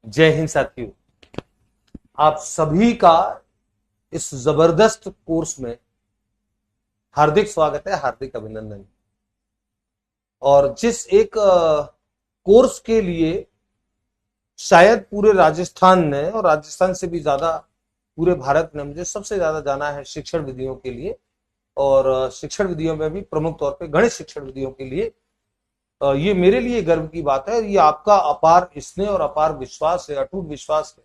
जय हिंद साथियों। आप सभी का इस जबरदस्त कोर्स में हार्दिक स्वागत है, हार्दिक अभिनंदन। और जिस एक कोर्स के लिए शायद पूरे राजस्थान ने और राजस्थान से भी ज्यादा पूरे भारत ने मुझे सबसे ज्यादा जाना है शिक्षण विधियों के लिए, और शिक्षण विधियों में भी प्रमुख तौर पे गणित शिक्षण विधियों के लिए, ये मेरे लिए गर्व की बात है। ये आपका अपार स्नेह और अपार विश्वास है, अटूट विश्वास है,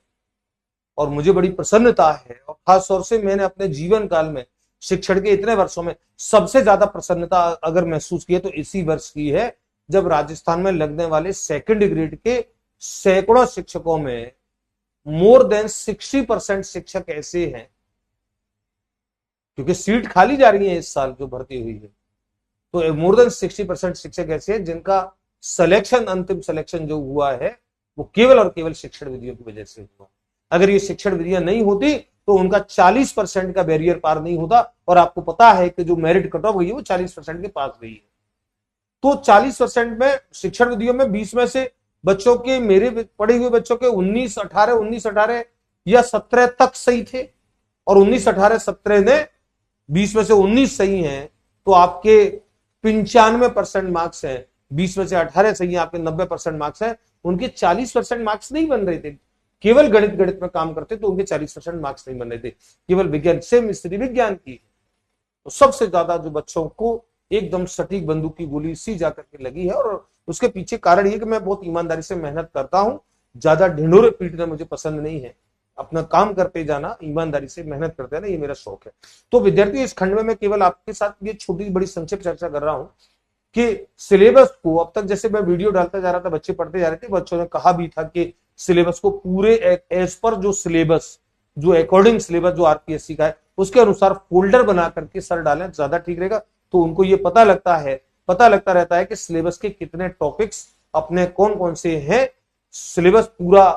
और मुझे बड़ी प्रसन्नता है। और खास तौर से मैंने अपने जीवन काल में शिक्षण के इतने वर्षों में सबसे ज्यादा प्रसन्नता अगर महसूस की है तो इसी वर्ष की है, जब राजस्थान में लगने वाले सेकंड ग्रेड के सैकड़ों शिक्षकों में मोर देन 60% शिक्षक ऐसे हैं, क्योंकि सीट खाली जा रही है इस साल जो भर्ती हुई है, तो मोर देन 60% शिक्षक ऐसे हैं जिनका सिलेक्शन, अंतिम सिलेक्शन जो हुआ है वो केवल और केवल शिक्षण विधियों की वजह से हुआ। अगर ये शिक्षण विधियां नहीं होती तो उनका 40% का बैरियर पार नहीं होता। और आपको पता है कि जो मेरिट कट ऑफ गई है वो 40% के पास गई है। तो 40% में शिक्षण विधियों में 20 में से बच्चों के, मेरे पढ़े हुए बच्चों के 19-18 या 17 तक सही थे, और 19-18-17 ने 20 में से 19 सही हैं, तो आपके 95% मार्क्स हैं। 20 में से 18 सही है, आपके 90% मार्क्स हैं। उनके 40% मार्क्स नहीं बन रहे थे, केवल गणित में काम करते तो उनके 40% मार्क्स नहीं बन रहे थे, केवल विज्ञान, सेम स्थिति विज्ञान की। तो सबसे ज्यादा जो बच्चों को एकदम सटीक बंदूक की गोली सी जाकर के लगी है, और उसके पीछे कारण ये कि मैं बहुत ईमानदारी से मेहनत करता हूं। ज्यादा ढिंढोरे पीटना मुझे पसंद नहीं है, अपना काम करते जाना, ईमानदारी से मेहनत करते जाना, ये मेरा शौक है। तो विद्यार्थियों, इस खंड में मैं केवल आपके साथ ये छोटी बड़ी संक्षिप्त चर्चा कर रहा हूं कि सिलेबस को, अब तक जैसे मैं वीडियो डालता जा रहा था, बच्चे पढ़ते जा रहे थे, बच्चों ने कहा भी था कि सिलेबस को पूरे एज पर जो सिलेबस, जो अकॉर्डिंग सिलेबस जो आरपीएससी का है उसके अनुसार फोल्डर बना करके सर डालें, ज्यादा ठीक रहेगा। तो उनको ये पता लगता रहता है कि सिलेबस के कितने टॉपिक्स अपने कौन कौन से हैं, सिलेबस पूरा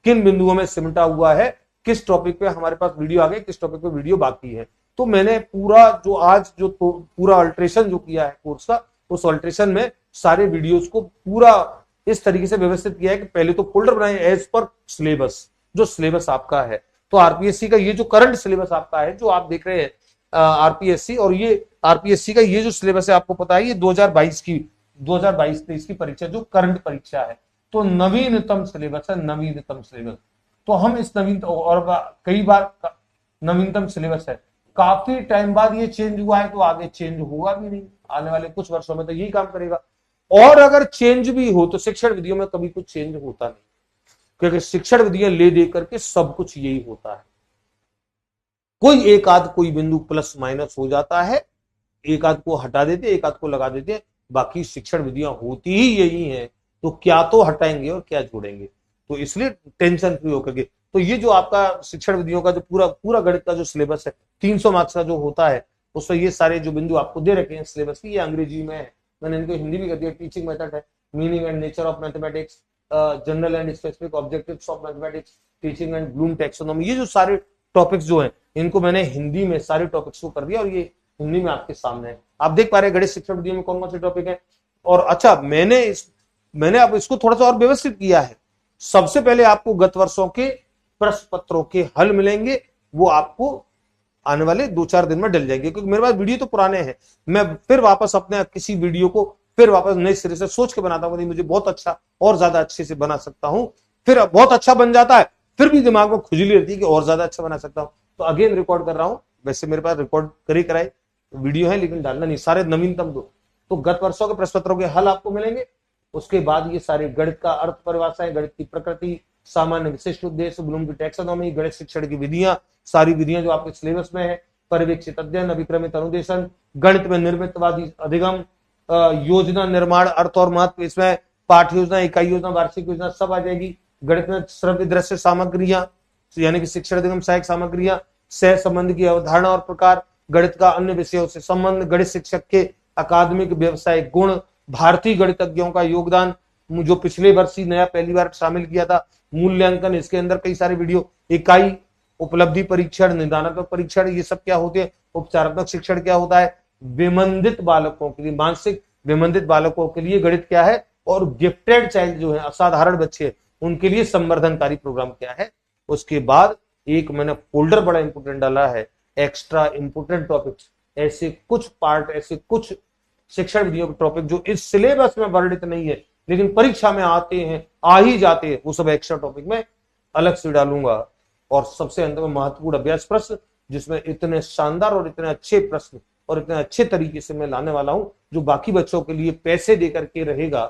किन बिंदुओं में सिमटा हुआ है, किस टॉपिक पे हमारे पास वीडियो आ गए, किस टॉपिक पे वीडियो बाकी है। तो मैंने पूरा जो आज जो पूरा अल्ट्रेशन जो किया है कोर्स का, उस अल्ट्रेशन में सारे वीडियोस को पूरा इस तरीके से व्यवस्थित किया है कि पहले तो फोल्डर बनाए एज पर सिलेबस, जो सिलेबस आपका है। तो आरपीएससी का ये जो करंट सिलेबस आपका है, जो आप देख रहे हैं आरपीएससी, और ये आरपीएससी का ये जो सिलेबस है, आपको पता है ये 2022-23 की परीक्षा, जो करंट परीक्षा है, तो नवीनतम सिलेबस है, नवीनतम सिलेबस। तो हम इस और कई बार नवीनतम सिलेबस है, काफी टाइम बाद ये चेंज हुआ है, तो आगे चेंज होगा भी नहीं, आने वाले कुछ वर्षों में तो यही काम करेगा। और अगर चेंज भी हो तो शिक्षण विधियों में कभी कुछ चेंज होता नहीं, क्योंकि शिक्षण विधियां ले दे करके सब कुछ यही होता है। कोई एक आध कोई बिंदु प्लस माइनस हो जाता है, एक आध को हटा देते, एक आध को लगा देते, बाकी शिक्षण विधियां होती ही यही है। तो क्या तो हटाएंगे और क्या जोड़ेंगे, तो इसलिए टेंशन फ्री होकर के। तो ये जो आपका शिक्षण विधियों का जो पूरा गणित का जो सिलेबस है, 300 मार्क्स का जो होता है, उसमें ये सारे जो बिंदु आपको दे रखे हैं सिलेबस की, ये अंग्रेजी में है, मैंने इनको हिंदी भी कर दिया। टीचिंग मेथड है, meaning and nature of mathematics, general and specific objectives of mathematics, teaching and Bloom taxonomy, ये जो सारे टॉपिक्स जो हैं, इनको मैंने हिंदी में सारे टॉपिक्स को कर दिया, और ये हिंदी में आपके सामने है। आप देख पा रहे हैं गणित शिक्षण विधियों में कौन कौन से टॉपिक है। और अच्छा, मैंने अब इसको थोड़ा सा और व्यवस्थित किया है। सबसे पहले आपको गत वर्षों के प्रश्न पत्रों के हल मिलेंगे, वो आपको आने वाले 2-4 दिन में डल जाएंगे, क्योंकि मेरे पास वीडियो तो पुराने हैं। मैं फिर वापस अपने किसी वीडियो को फिर वापस नए सिरे से सोच के बनाता हूं, मुझे बहुत अच्छा और ज्यादा अच्छे से बना सकता हूं। फिर बहुत अच्छा बन जाता है, फिर भी दिमाग में खुजली रहती है कि और ज्यादा अच्छा बना सकता हूं, तो अगेन रिकॉर्ड कर रहा हूं। वैसे मेरे पास रिकॉर्ड कराए वीडियो है, लेकिन डालना नहीं, सारे नवीनतम दो। तो गत वर्षों के प्रश्न पत्रों के हल आपको मिलेंगे। उसके बाद ये सारे गणित का अर्थ परिभाषाएं, गणित की प्रकृति, सामान्य विशिष्ट उद्देश्य, ब्लूम की टैक्सोनॉमी, गणित शिक्षण की विधियां, सारी विधियां जो आपके सिलेबस में है, पर्यवेक्षित अध्ययन, अभिक्रमित अनुदेशन, गणित में निर्मितवादी अधिगम, योजना निर्माण, अर्थ और महत्व, इसमें पाठ योजना, इकाई योजना, वार्षिक योजना सब आ जाएगी। गणित में श्रव्य दृश्य सामग्रियां, यानी कि शिक्षण अधिगम सहायक सामग्रियां, सह संबंध की अवधारणा और प्रकार, गणित का अन्य विषयों से संबंध, गणित शिक्षक के अकादमिक व्यवसायिक गुण, भारतीय गणितज्ञों का योगदान, जो पिछले वर्ष ही नया पहली बार शामिल किया था, मूल्यांकन, इसके अंदर कई सारे वीडियो, इकाई, उपलब्धि परीक्षण, निदानात्मक परीक्षण, ये सब क्या होते हैं, उपचारात्मक शिक्षण क्या होता है, विमंदित बालकों के लिए, मानसिक विमंदित बालकों के लिए गणित क्या है, और गिफ्टेड चाइल्ड जो है, असाधारण बच्चे, उनके लिए संवर्धनकारी प्रोग्राम क्या है। उसके बाद एक मैंने फोल्डर बड़ा इंपोर्टेंट डाला है, एक्स्ट्रा इंपोर्टेंट टॉपिक्स, ऐसे कुछ पार्ट, ऐसे कुछ शिक्षण विधियों के टॉपिक जो इस सिलेबस में वर्णित नहीं है लेकिन परीक्षा में आते हैं, आ ही जाते हैं, वो सब एक्स्ट्रा टॉपिक में अलग से डालूंगा। और सबसे अंत में महत्वपूर्ण अभ्यास प्रश्न, जिसमें इतने शानदार और इतने अच्छे प्रश्न और इतने अच्छे तरीके से मैं लाने वाला हूं, जो बाकी बच्चों के लिए पैसे देकर के रहेगा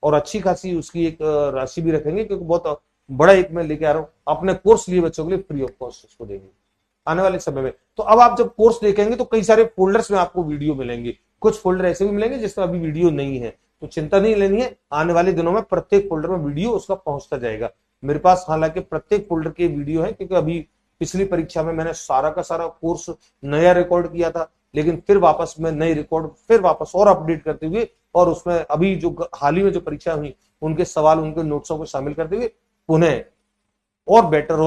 और अच्छी खासी उसकी एक राशि भी रखेंगे, क्योंकि बहुत बड़ा एक मैं लेके आ रहा हूं अपने कोर्स लिए बच्चों के लिए फ्री ऑफ कॉस्ट उसको देंगे आने वाले समय में। तो अब आप जब कोर्स देखेंगे तो कई सारे फोल्डर्स में आपको वीडियो मिलेंगे, कुछ फोल्डर ऐसे भी मिलेंगे जिसमें अभी वीडियो नहीं है, तो चिंता नहीं लेनी है, आने वाले दिनों में प्रत्येक फोल्डर में वीडियो उसका पहुंचता जाएगा। मेरे पास हालांकि प्रत्येक फोल्डर के वीडियो है, क्योंकि अभी पिछली परीक्षा में मैंने सारा का सारा कोर्स नया रिकॉर्ड किया था, लेकिन फिर वापस में नई रिकॉर्ड फिर वापस और अपडेट करते हुए और उसमें अभी जो हाल ही में जो परीक्षा हुई उनके सवाल, उनके नोट्सों को शामिल करते हुए पुनः और बेटर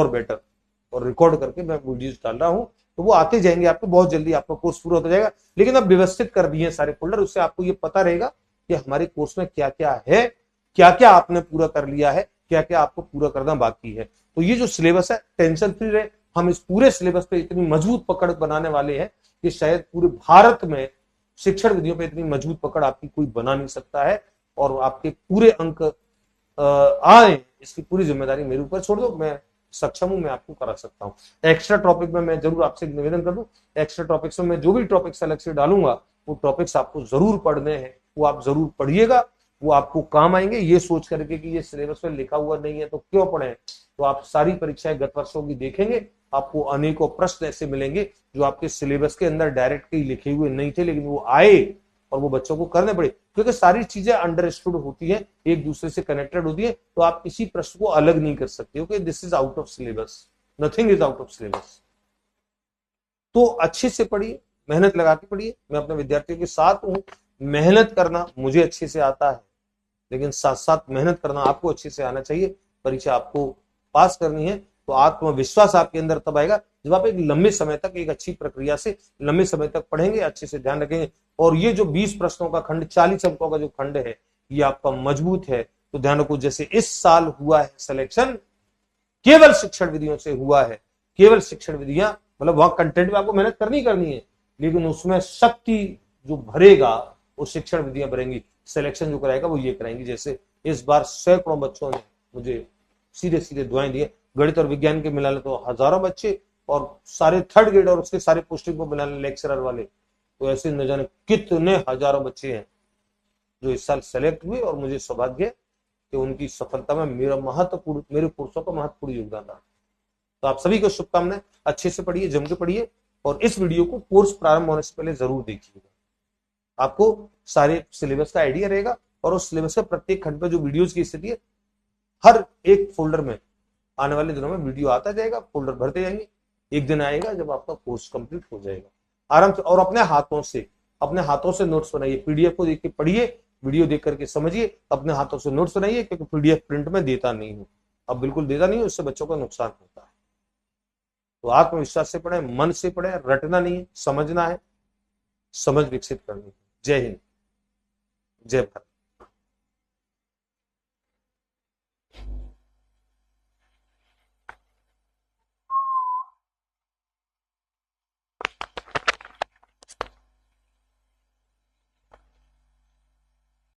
और रिकॉर्ड करके मैं वीडियोस डाल रहा हूं, तो वो आते जाएंगे आपको, बहुत जल्दी आपका कोर्स पूरा होता जाएगा। लेकिन अब व्यवस्थित कर दिए सारे फोल्डर, उससे आपको ये पता रहेगा कि हमारे कोर्स में क्या क्या है, क्या क्या आपने पूरा कर लिया है, क्या क्या आपको पूरा करना बाकी है। तो ये जो सिलेबस है टेंशन फ्री रहे, हम इस पूरे सिलेबस पे इतनी मजबूत पकड़ बनाने वाले हैं कि शायद पूरे भारत में शिक्षण विधियों पे इतनी मजबूत पकड़ आपकी कोई बना नहीं सकता है, और आपके पूरे अंक आए इसकी पूरी जिम्मेदारी मेरे ऊपर छोड़ दो, मैं सक्षम हूं, मैं आपको करा सकता हूं। एक्स्ट्रा टॉपिक में मैं जरूर आपसे निवेदन कर दूं, एक्स्ट्रा टॉपिक्स में मैं जो भी टॉपिक्स अलग से डालूंगा वो टॉपिक्स आपको जरूर पढ़ने हैं, वो आप जरूर पढ़िएगा, वो आपको काम आएंगे। ये सोच करके कि ये सिलेबस में लिखा हुआ नहीं है तो क्यों पढ़े, तो आप सारी परीक्षाएं गत वर्षों की देखेंगे, आपको अनेकों प्रश्न ऐसे मिलेंगे जो आपके सिलेबस के अंदर डायरेक्ट ही लिखे हुए नहीं थे, लेकिन वो आए और वो बच्चों को करने पड़े, क्योंकि सारी चीजें अंडरस्टूड होती है, एक दूसरे से कनेक्टेड होती है, तो आप किसी प्रश्न को अलग नहीं कर सकते हो कि this is out of syllabus, nothing is out of syllabus. तो अच्छे से पढ़िए, मेहनत लगा के पढ़िए, मैं अपने विद्यार्थियों के साथ हूं। मेहनत करना मुझे अच्छे से आता है, लेकिन साथ साथ मेहनत करना आपको अच्छे से आना चाहिए। परीक्षा आपको पास करनी है तो आत्मविश्वास आपके अंदर तब आएगा जब आप एक लंबे समय तक एक अच्छी प्रक्रिया से लंबे समय तक पढ़ेंगे, अच्छे से ध्यान रखेंगे। और ये जो 20 प्रश्नों का खंड, 40 अंकों का जो खंड है, ये आपका मजबूत है। तो ध्यान रखो, जैसे इस साल हुआ है सिलेक्शन केवल शिक्षण विधियों से हुआ है, केवल शिक्षण विधियां, मतलब वहां कंटेंट में आपको मेहनत करनी है, लेकिन उसमें शक्ति जो भरेगा वो शिक्षण विधियां भरेंगी, सिलेक्शन जो कराएगा वो ये कराएंगी। जैसे इस बार सैकड़ों बच्चों ने मुझे सीधे सीधे दुआएं दी, गणित और विज्ञान के मिला ले तो हजारों बच्चे, और सारे थर्ड ग्रेड और उसके सारे पोस्टिंग को मिला ले लेक्चरर वाले, तो ऐसे न जाने कितने हजारों बच्चे हैं जो इस साल सेलेक्ट हुए। और मुझे सौभाग्य कि उनकी सफलता में मेरे कोर्सों का महत्वपूर्ण योगदान रहा। तो आप सभी को शुभकामनाएं, अच्छे से पढ़िए, जम के पढ़िए, और इस वीडियो को कोर्स प्रारंभ होने से पहले जरूर देखिएगा, आपको सारे सिलेबस का आइडिया रहेगा। और उस सिलेबस के प्रत्येक खंड पर जो वीडियोस की स्थिति है, हर एक फोल्डर में आने वाले दिनों में वीडियो आता जाएगा, फोल्डर भरते जाएंगे, एक दिन आएगा जब आपका कोर्स कंप्लीट हो जाएगा आराम से। और अपने हाथों से नोट्स बनाइए, पीडीएफ को देख के पढ़िए, वीडियो देख करके समझिए, अपने हाथों से नोट्स बनाइए, क्योंकि पीडीएफ प्रिंट में देता नहीं हूं, अब बिल्कुल देता नहीं हूं, उससे बच्चों का नुकसान होता है। तो आत्मविश्वास से पढ़े, मन से पढ़े, रटना नहीं है, समझना है, समझ विकसित करनी है। जय हिंद, जय भारत।